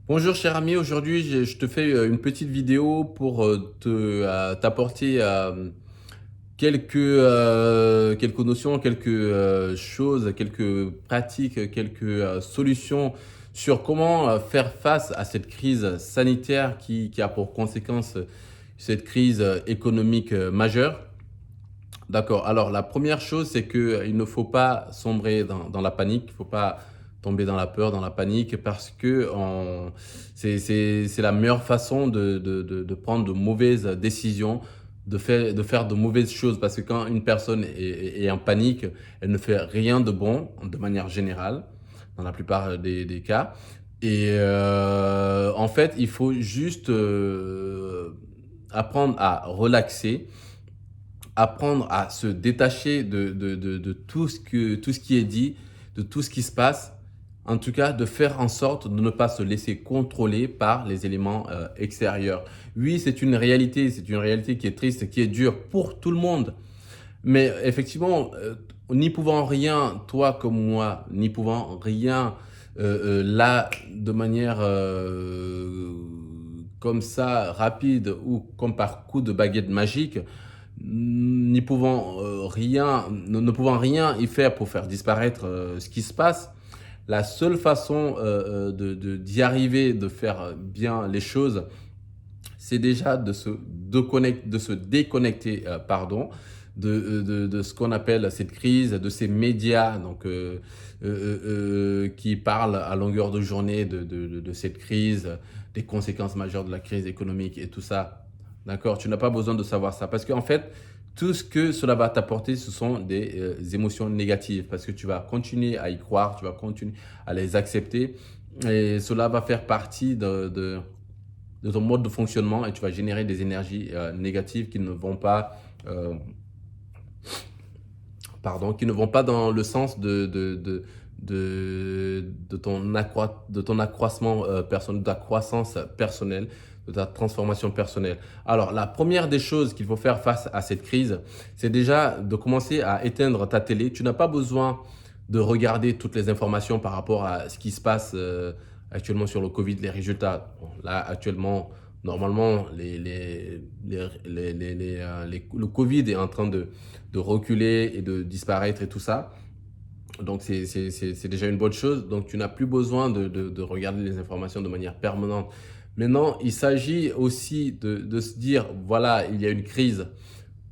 Bonjour cher ami, aujourd'hui je te fais une petite vidéo pour t'apporter quelques notions, quelques choses, quelques pratiques, quelques solutions sur comment faire face à cette crise sanitaire qui a pour conséquence cette crise économique majeure. D'accord. Alors, la première chose, c'est qu'il ne faut pas sombrer dans la panique. Il ne faut pas tomber dans la peur, dans la panique, parce que c'est la meilleure façon de prendre de mauvaises décisions, de faire de mauvaises choses. Parce que quand une personne est en panique, elle ne fait rien de bon, de manière générale, dans la plupart des cas. Et en fait, il faut juste apprendre à relaxer, apprendre à se détacher de tout ce qui est dit, de tout ce qui se passe. En tout cas, de faire en sorte de ne pas se laisser contrôler par les éléments extérieurs. Oui, c'est une réalité qui est triste, qui est dure pour tout le monde. Mais effectivement, n'y pouvant rien, toi comme moi, n'y pouvant rien là de manière comme ça, rapide ou comme par coup de baguette magique, n'y pouvant rien, ne pouvant rien y faire pour faire disparaître ce qui se passe, la seule façon d'y arriver, de faire bien les choses, c'est déjà de se déconnecter pardon, de ce qu'on appelle cette crise, de ces médias qui parlent à longueur de journée de cette crise, des conséquences majeures de la crise économique et tout ça. D'accord. Tu n'as pas besoin de savoir ça parce qu'en fait, tout ce que cela va t'apporter, ce sont des émotions négatives parce que tu vas continuer à y croire, tu vas continuer à les accepter et cela va faire partie de ton mode de fonctionnement et tu vas générer des énergies négatives qui ne vont pas, euh, qui ne vont pas dans le sens de ton accroissement personnel, de ta croissance personnelle, de ta transformation personnelle. Alors, la première des choses qu'il faut faire face à cette crise, c'est déjà de commencer à éteindre ta télé. Tu n'as pas besoin de regarder toutes les informations par rapport à ce qui se passe actuellement sur le Covid, les résultats. Bon, là, actuellement, normalement, le Covid est en train de reculer et de disparaître et tout ça. Donc, c'est déjà une bonne chose. Donc, tu n'as plus besoin de regarder les informations de manière permanente. Maintenant, il s'agit aussi de se dire, voilà, il y a une crise.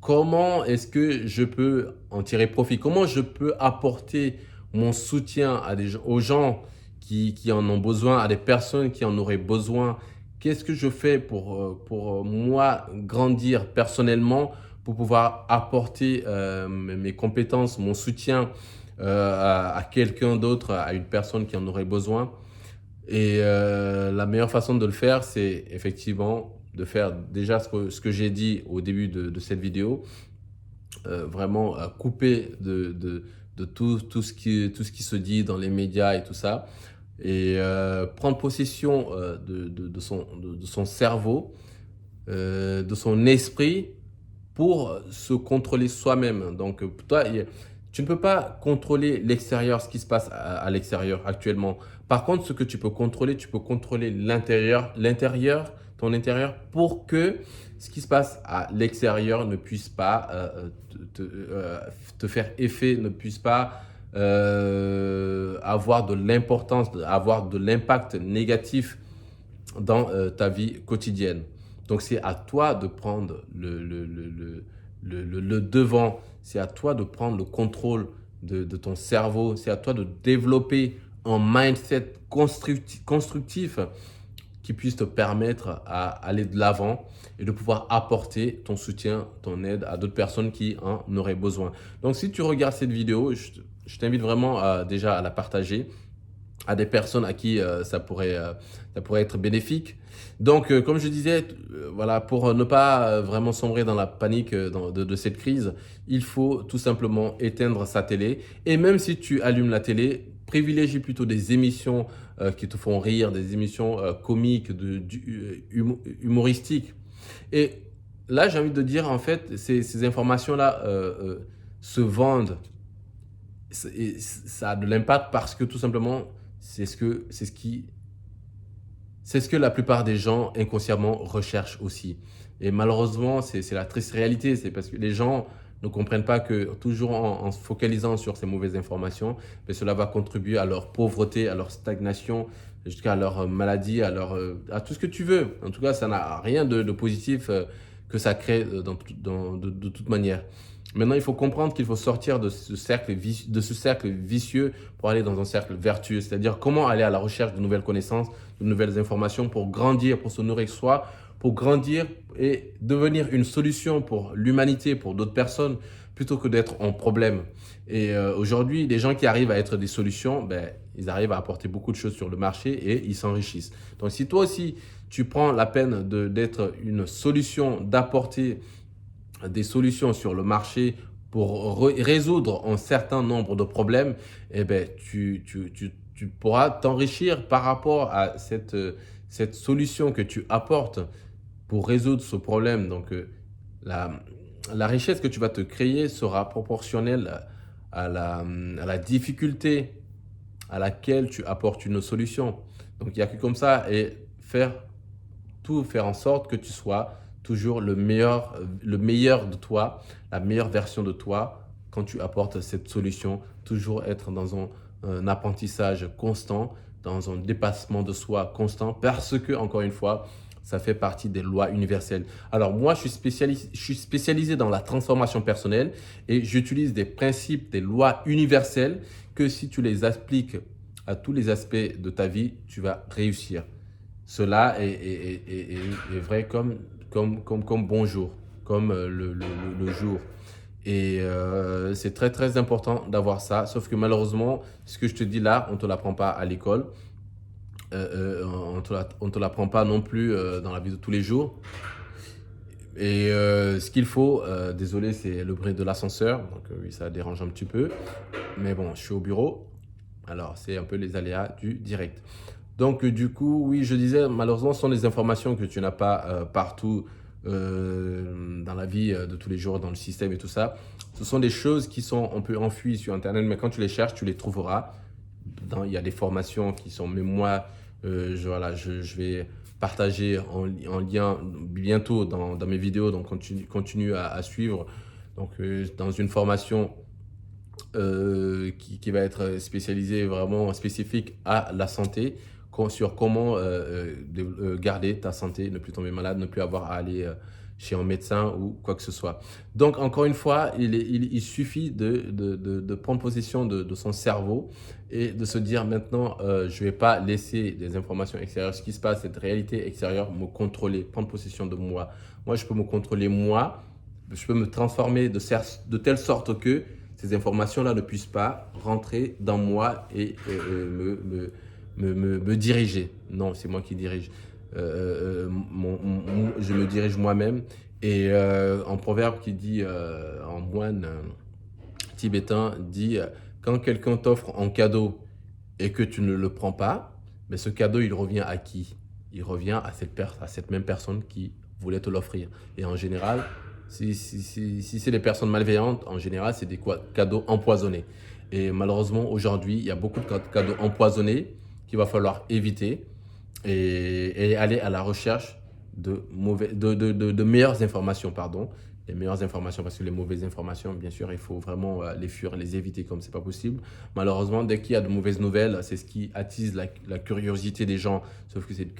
Comment est-ce que je peux en tirer profit? Comment je peux apporter mon soutien aux gens qui en ont besoin, à des personnes qui en auraient besoin? Qu'est-ce que je fais pour moi grandir personnellement, pour pouvoir apporter mes compétences, mon soutien à quelqu'un d'autre, à une personne qui en aurait besoin? Et la meilleure façon de le faire, c'est effectivement de faire déjà ce que j'ai dit au début de cette vidéo, vraiment couper de tout ce qui se dit dans les médias et tout ça, et prendre possession de son cerveau, de son esprit pour se contrôler soi-même. Donc, toi, tu ne peux pas contrôler l'extérieur, ce qui se passe à l'extérieur actuellement. Par contre, ce que tu peux contrôler ton intérieur, pour que ce qui se passe à l'extérieur ne puisse pas te faire effet, ne puisse pas avoir de l'importance, avoir de l'impact négatif dans ta vie quotidienne. Donc c'est à toi de prendre le devant, c'est à toi de prendre le contrôle de ton cerveau, c'est à toi de développer un mindset constructif qui puisse te permettre à aller de l'avant et de pouvoir apporter ton soutien, ton aide à d'autres personnes qui en auraient besoin. Donc si tu regardes cette vidéo, je t'invite vraiment déjà à la partager à des personnes à qui ça pourrait être bénéfique. Donc, comme je disais, voilà, pour ne pas vraiment sombrer dans la panique de cette crise, il faut tout simplement éteindre sa télé. Et même si tu allumes la télé, privilégie plutôt des émissions qui te font rire, des émissions comiques, humoristiques. Et là, j'ai envie de dire, en fait, ces informations-là se vendent et ça a de l'impact parce que tout simplement, c'est ce qui c'est ce que la plupart des gens inconsciemment recherchent aussi. Et malheureusement, c'est la triste réalité. C'est parce que les gens ne comprennent pas que toujours en se focalisant sur ces mauvaises informations, mais cela va contribuer à leur pauvreté, à leur stagnation, jusqu'à leur maladie, à tout ce que tu veux. En tout cas, ça n'a rien de positif que ça crée de toute manière. Maintenant, il faut comprendre qu'il faut sortir de ce cercle vicieux pour aller dans un cercle vertueux. C'est-à-dire comment aller à la recherche de nouvelles connaissances, de nouvelles informations pour grandir, pour se nourrir soi, pour grandir et devenir une solution pour l'humanité, pour d'autres personnes, plutôt que d'être en problème. Et aujourd'hui, les gens qui arrivent à être des solutions, ben, ils arrivent à apporter beaucoup de choses sur le marché et ils s'enrichissent. Donc si toi aussi, tu prends la peine d'être une solution, d'apporter des solutions sur le marché pour résoudre un certain nombre de problèmes, eh ben, tu pourras t'enrichir par rapport à cette solution que tu apportes pour résoudre ce problème. Donc, la, la richesse que tu vas te créer sera proportionnelle à la difficulté à laquelle tu apportes une solution. Donc, il n'y a que comme ça et faire en sorte que tu sois toujours le meilleur de toi, la meilleure version de toi quand tu apportes cette solution. Toujours être dans un apprentissage constant, dans un dépassement de soi constant parce que, encore une fois, ça fait partie des lois universelles. Alors moi, je suis spécialisé dans la transformation personnelle et j'utilise des principes, des lois universelles que si tu les appliques à tous les aspects de ta vie, tu vas réussir. Cela est vrai comme bonjour, comme le jour. Et c'est très très important d'avoir ça. Sauf que malheureusement, ce que je te dis là, on ne te l'apprend pas à l'école. On ne te l'apprend pas non plus dans la vie de tous les jours. Et ce qu'il faut, désolé, c'est le bruit de l'ascenseur. Donc oui, ça dérange un petit peu. Mais bon, je suis au bureau. Alors, c'est un peu les aléas du direct. Donc, du coup, oui, je disais, malheureusement, ce sont des informations que tu n'as pas partout dans la vie de tous les jours, dans le système et tout ça. Ce sont des choses qui sont un peu enfuies sur Internet, mais quand tu les cherches, tu les trouveras. Il y a des formations qui sont, mais moi, je vais partager en lien bientôt dans mes vidéos, donc continue à suivre. Donc, dans une formation qui va être spécialisée vraiment spécifique à la santé, sur comment garder ta santé, ne plus tomber malade, ne plus avoir à aller chez un médecin ou quoi que ce soit. Donc, encore une fois, il suffit de prendre possession de son cerveau et de se dire maintenant, je ne vais pas laisser des informations extérieures, ce qui se passe, cette réalité extérieure, me contrôler, prendre possession de moi. Moi, je peux me contrôler moi, je peux me transformer de telle sorte que ces informations-là ne puissent pas rentrer dans moi et me diriger. Non, c'est moi qui dirige. Je me dirige moi-même. Et un proverbe qui dit, en moine tibétain, dit quand quelqu'un t'offre un cadeau et que tu ne le prends pas, mais ce cadeau, il revient à qui? Il revient à cette même personne qui voulait te l'offrir. Et en général, si c'est des personnes malveillantes, en général, c'est des cadeaux empoisonnés. Et malheureusement, aujourd'hui, il y a beaucoup de cadeaux empoisonnés qu'il va falloir éviter et aller à la recherche de meilleures informations, pardon. Les meilleures informations, parce que les mauvaises informations, bien sûr, il faut vraiment les fuir, les éviter comme c'est pas possible. Malheureusement, dès qu'il y a de mauvaises nouvelles, c'est ce qui attise la curiosité des gens. Sauf que cette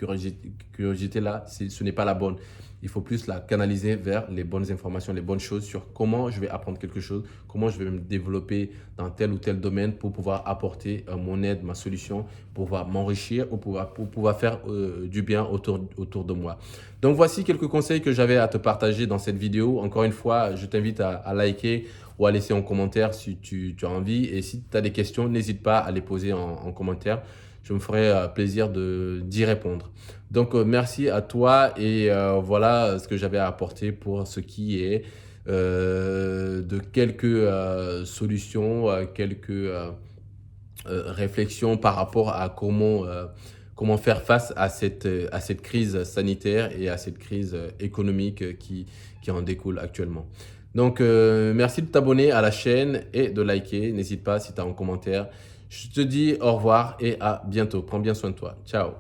curiosité-là, ce n'est pas la bonne. Il faut plus la canaliser vers les bonnes informations, les bonnes choses sur comment je vais apprendre quelque chose, comment je vais me développer dans tel ou tel domaine pour pouvoir apporter mon aide, ma solution, pour pouvoir m'enrichir ou pour pouvoir faire du bien autour de moi. Donc voici quelques conseils que j'avais à te partager dans cette vidéo. Encore une fois, je t'invite à liker ou à laisser en commentaire si tu as envie. Et si tu as des questions, n'hésite pas à les poser en commentaire. Je me ferai plaisir d'y répondre. Donc, merci à toi et voilà ce que j'avais à apporter pour ce qui est de quelques solutions, quelques réflexions par rapport à comment faire face à cette crise sanitaire et à cette crise économique qui en découle actuellement. Donc, merci de t'abonner à la chaîne et de liker. N'hésite pas si tu as un commentaire. Je te dis au revoir et à bientôt. Prends bien soin de toi. Ciao.